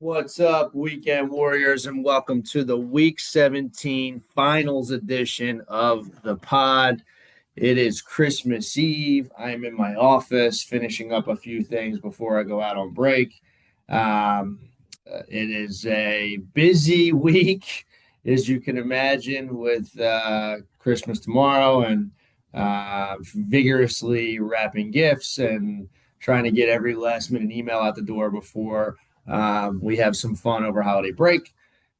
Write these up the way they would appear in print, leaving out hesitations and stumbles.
What's up, weekend warriors, and welcome to the Week 17 finals edition of the pod. It is Christmas Eve. I'm in my office finishing up a few things before I go out on break. It is a busy week, as you can imagine, with Christmas tomorrow and vigorously wrapping gifts and trying to get every last minute email out the door before we have some fun over holiday break.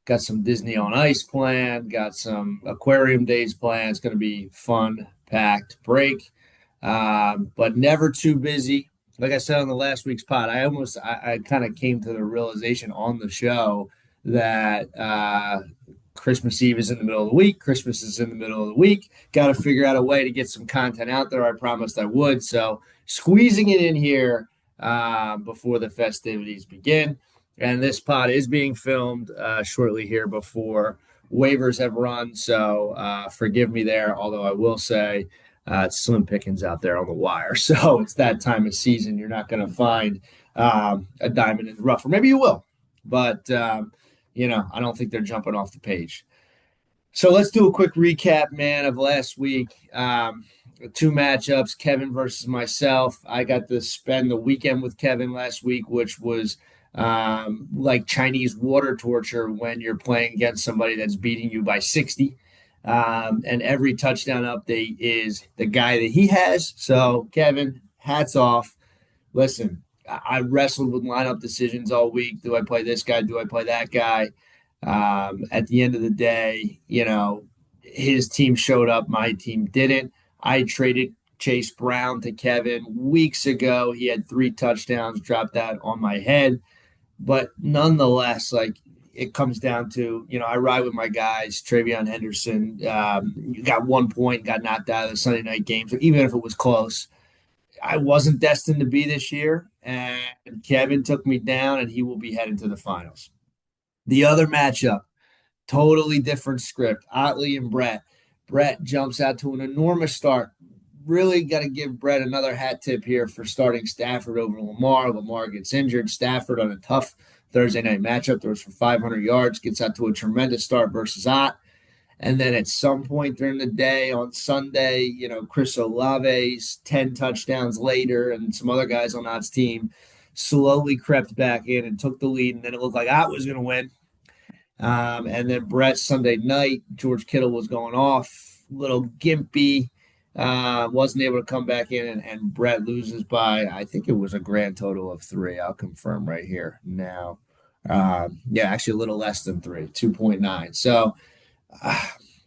Got some Disney on Ice planned, got some aquarium days planned. It's going to be fun, packed break, but never too busy. Like I said on the last week's pod, I kind of came to the realization on the show that Christmas Eve is in the middle of the week. Christmas is in the middle of the week. Got to figure out a way to get some content out there. I promised I would. So squeezing it in here before the festivities begin. And this pod is being filmed shortly here before waivers have run. So forgive me there, although I will say it's slim pickings out there on the wire. So it's that time of season. You're not going to find a diamond in the rough, or maybe you will. But, I don't think they're jumping off the page. So let's do a quick recap, man, of last week. Two matchups, Kevin versus myself. I got to spend the weekend with Kevin last week, which was like Chinese water torture when you're playing against somebody that's beating you by 60. And every touchdown update is the guy that he has. So, Kevin, hats off. Listen, I wrestled with lineup decisions all week. Do I play this guy? Do I play that guy? At the end of the day, his team showed up, my team didn't. I traded Chase Brown to Kevin weeks ago. He had 3 touchdowns, dropped that on my head. But nonetheless, like it comes down to, I ride with my guys. Travion Henderson got 1 point, got knocked out of the Sunday night game. So even if it was close, I wasn't destined to be this year. And Kevin took me down, and he will be heading to the finals. The other matchup, totally different script. Otley and Brett. Brett jumps out to an enormous start. Really got to give Brett another hat tip here for starting Stafford over Lamar. Lamar gets injured. Stafford on a tough Thursday night matchup throws for 500 yards, gets out to a tremendous start versus Ott. And then at some point during the day on Sunday, Chris Olave's 10 touchdowns later and some other guys on Ott's team slowly crept back in and took the lead. And then it looked like Ott was going to win. And then Brett Sunday night, George Kittle was going off, little gimpy, wasn't able to come back in, and Brett loses by, I think it was a grand total of 3. I'll confirm right here now. Actually a little less than 3, 2.9. So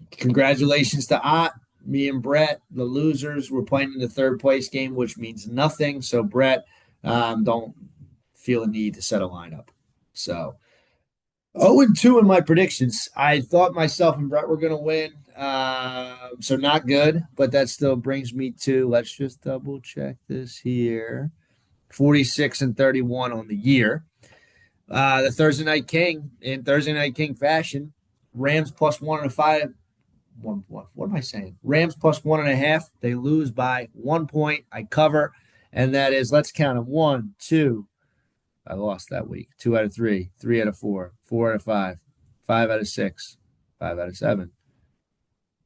congratulations to Ott. Me and Brett, the losers, were playing in the third place game, which means nothing. So Brett, don't feel a need to set a lineup. So 0-2 in my predictions. I thought myself and Brett were going to win. So not good, but that still brings me to, let's just double check this here, 46-31 on the year. The Thursday Night King, in Thursday Night King fashion, Rams plus 1.5. What am I saying? Rams plus 1.5. They lose by 1 point. I cover, and that is, let's count them. 1, 2. I lost that week. 2 out of 3, 3 out of 4, 4 out of 5, 5 out of 6, 5 out of 7,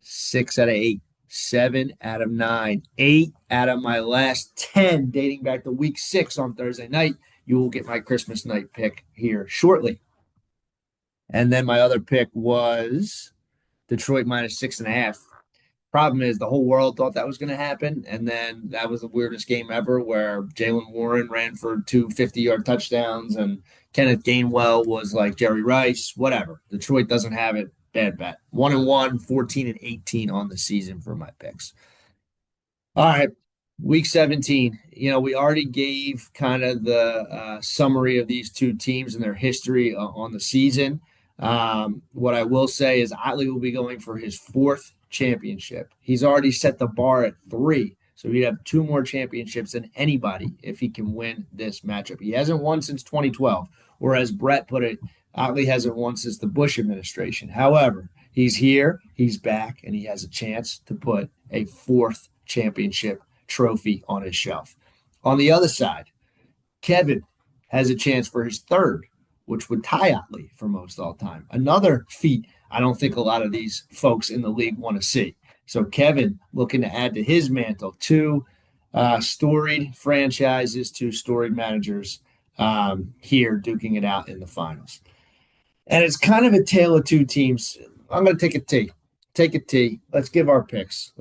6 out of 8, 7 out of 9, 8 out of my last 10, dating back to week 6 on Thursday night. You will get my Christmas night pick here shortly. And then my other pick was Detroit minus 6.5. Problem is, the whole world thought that was going to happen, and then that was the weirdest game ever where Jaylen Warren ran for 2 50-yard touchdowns, and Kenneth Gainwell was like Jerry Rice, whatever. Detroit doesn't have it. Bad bet. 1-1, 14-18 on the season for my picks. All right, week 17. We already gave kind of the summary of these two teams and their history on the season. What I will say is Otley will be going for his 4th championship. He's already set the bar at 3. So he'd have 2 more championships than anybody if he can win this matchup. He hasn't won since 2012, or as Brett put it, Otley hasn't won since the Bush administration. However, he's here, he's back, and he has a chance to put a 4th championship trophy on his shelf. On the other side, Kevin has a chance for his 3rd which would tie Otley for most all time. Another feat I don't think a lot of these folks in the league want to see. So Kevin looking to add to his mantle two storied franchises, two storied managers here duking it out in the finals. And it's kind of a tale of two teams. I'm going to take a T. Take a T. Let's give our picks.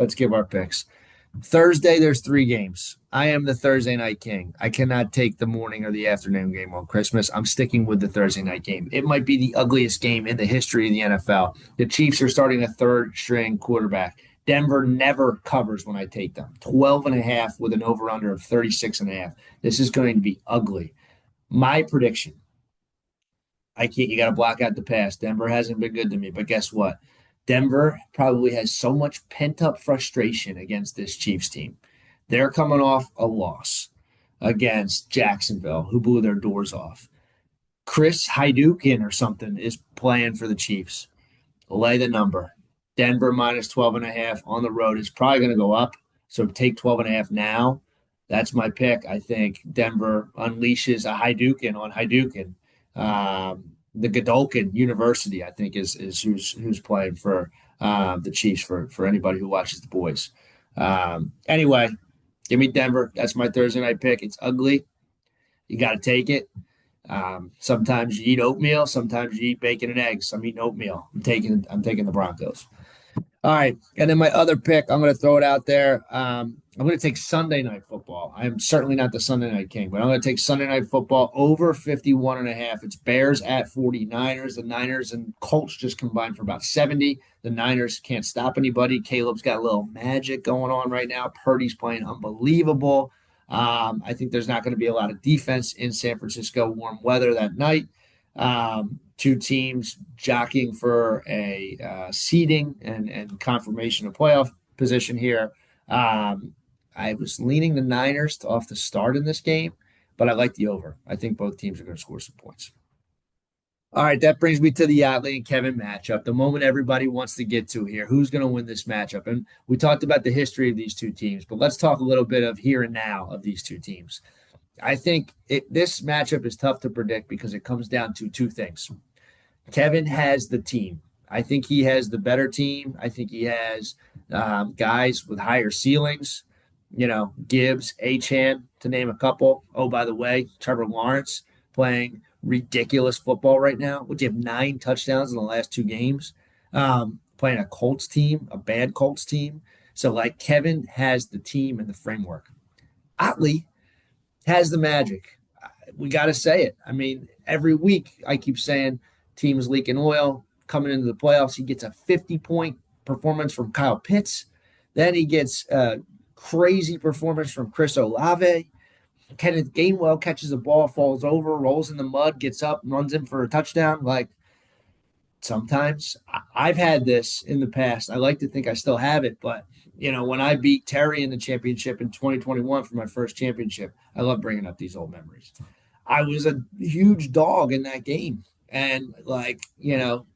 Thursday, there's three games. I am the Thursday night king. I cannot take the morning or the afternoon game on Christmas. I'm sticking with the Thursday night game. It might be the ugliest game in the history of the NFL. The Chiefs are starting a third string quarterback. Denver never covers when I take them. 12.5 with an over-under of 36.5. This is going to be ugly. My prediction, I can't, you got to block out the past. Denver hasn't been good to me, but guess what? Denver probably has so much pent up frustration against this Chiefs team. They're coming off a loss against Jacksonville, who blew their doors off. Chris Heidukin or something is playing for the Chiefs. Lay the number. Denver minus 12.5 on the road is probably going to go up. So take 12.5 now. That's my pick. I think Denver unleashes a Heidukin on Heidukin. The Godolphin University, I think, is who's playing for the Chiefs for anybody who watches the boys. Anyway, give me Denver. That's my Thursday night pick. It's ugly. You got to take it. Sometimes you eat oatmeal. Sometimes you eat bacon and eggs. I'm eating oatmeal. I'm taking the Broncos. All right. And then my other pick, I'm going to throw it out there. I'm going to take Sunday Night Football. I am certainly not the Sunday Night King, but I'm going to take Sunday Night Football over 51.5. It's Bears at 49ers. The Niners and Colts just combined for about 70. The Niners can't stop anybody. Caleb's got a little magic going on right now. Purdy's playing unbelievable. I think there's not going to be a lot of defense in San Francisco, warm weather that night. Two teams jockeying for a seeding and confirmation of playoff position here. I was leaning the Niners off the start in this game, but I like the over. I think both teams are going to score some points. All right, that brings me to the Otley and Kevin matchup, the moment everybody wants to get to here. Who's going to win this matchup? And we talked about the history of these two teams, but let's talk a little bit of here and now of these two teams. I think this matchup is tough to predict because it comes down to two things. Kevin has the team. I think he has the better team. I think he has guys with higher ceilings. Gibbs, Achane, to name a couple. Oh, by the way, Trevor Lawrence playing ridiculous football right now. Would you have 9 touchdowns in the last 2 games? Playing a Colts team, a bad Colts team. So, Kevin has the team and the framework. Otley has the magic. We got to say it. I mean, every week I keep saying teams leaking oil. Coming into the playoffs, he gets a 50-point performance from Kyle Pitts. Then he gets a crazy performance from Chris Olave. Kenneth Gainwell catches a ball, falls over, rolls in the mud, gets up, runs in for a touchdown. Sometimes I've had this in the past. I like to think I still have it, but when I beat Terry in the championship in 2021 for my first championship, I love bringing up these old memories. I was a huge dog in that game. And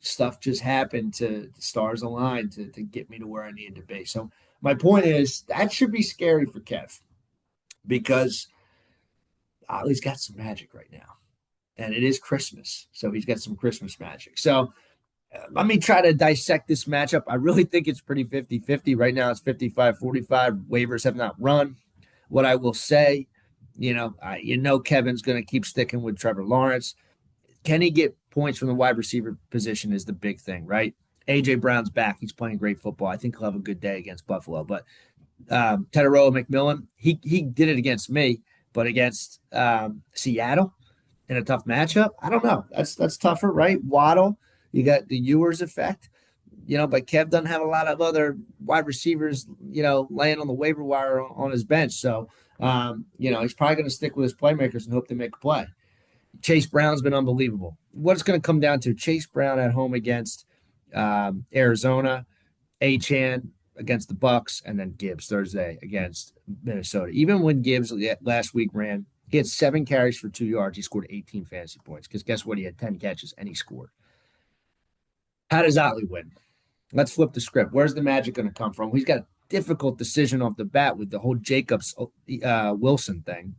stuff just happened to the stars aligned to get me to where I needed to be. So my point is that should be scary for Kev because Ollie's got some magic right now. And it is Christmas. So he's got some Christmas magic. So let me try to dissect this matchup. I really think it's pretty 50-50. Right now it's 55-45. Waivers have not run. What I will say, Kevin's going to keep sticking with Trevor Lawrence. Can he get points from the wide receiver position is the big thing, right? A.J. Brown's back. He's playing great football. I think he'll have a good day against Buffalo. But Tedoroa McMillan, he did it against me, but against Seattle in a tough matchup, I don't know. That's tougher, right? Waddle, you got the Ewers effect, but Kev doesn't have a lot of other wide receivers, laying on the waiver wire on his bench. So, he's probably going to stick with his playmakers and hope they make a play. Chase Brown's been unbelievable. What it's going to come down to, Chase Brown at home against Arizona, Achane against the Bucks, and then Gibbs Thursday against Minnesota. Even when Gibbs last week ran, he had 7 carries for 2 yards. He scored 18 fantasy points because guess what? He had 10 catches and he scored. How does Otley win? Let's flip the script. Where's the magic going to come from? He's got a difficult decision off the bat with the whole Jacobs Wilson thing.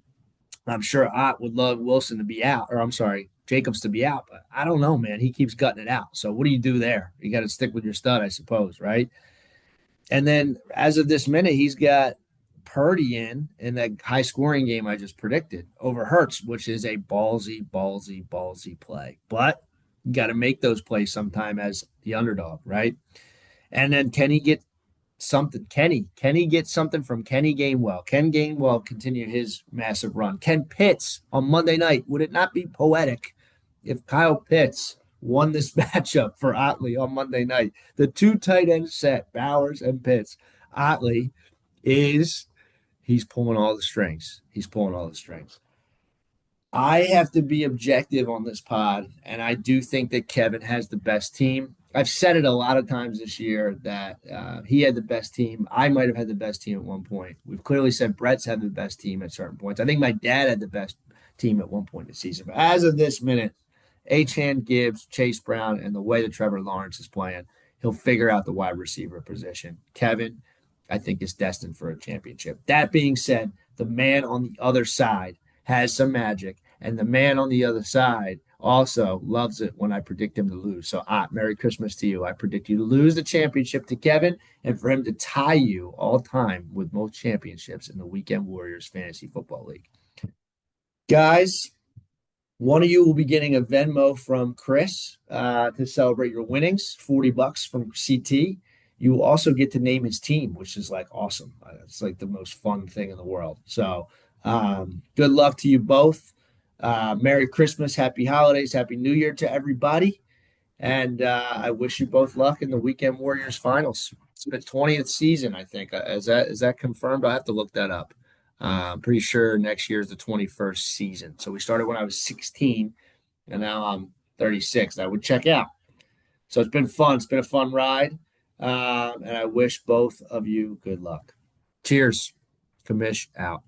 I'm sure Ott would love Wilson to be out, or I'm sorry, Jacobs to be out, but I don't know, man. He keeps gutting it out. So what do you do there? You got to stick with your stud, I suppose, right? And then as of this minute, he's got Purdy in that high scoring game I just predicted over Hurts, which is a ballsy play. But you got to make those plays sometime as the underdog, right? And then can he get something? Can he get something from Kenny Gainwell? Can Gainwell continue his massive run? Ken Pitts on Monday night. Would it not be poetic if Kyle Pitts won this matchup for Otley on Monday night? The two tight end set, Bowers and Pitts. Otley is he's pulling all the strings. He's pulling all the strings. I have to be objective on this pod, and I do think that Kevin has the best team. I've said it a lot of times this year that he had the best team. I might have had the best team at one point. We've clearly said Brett's had the best team at certain points. I think my dad had the best team at one point in the season. But as of this minute, Achane, Gibbs, Chase Brown, and the way that Trevor Lawrence is playing, he'll figure out the wide receiver position. Kevin, I think, is destined for a championship. That being said, the man on the other side has some magic, and the man on the other side also loves it when I predict him to lose. So, Merry Christmas to you. I predict you to lose the championship to Kevin and for him to tie you all time with most championships in the Weekend Warriors Fantasy Football League. Guys, one of you will be getting a Venmo from Chris to celebrate your winnings, $40 from CT. You will also get to name his team, which is like awesome. It's like the most fun thing in the world. So good luck to you both. Merry Christmas, Happy Holidays, Happy New Year to everybody. And I wish you both luck in the Weekend Warriors finals. It's the 20th season, I think. Is that confirmed? I have to look that up. I'm pretty sure next year is the 21st season. So we started when I was 16, and now I'm 36. I would check out. So it's been fun. It's been a fun ride. And I wish both of you good luck. Cheers. Kamish out.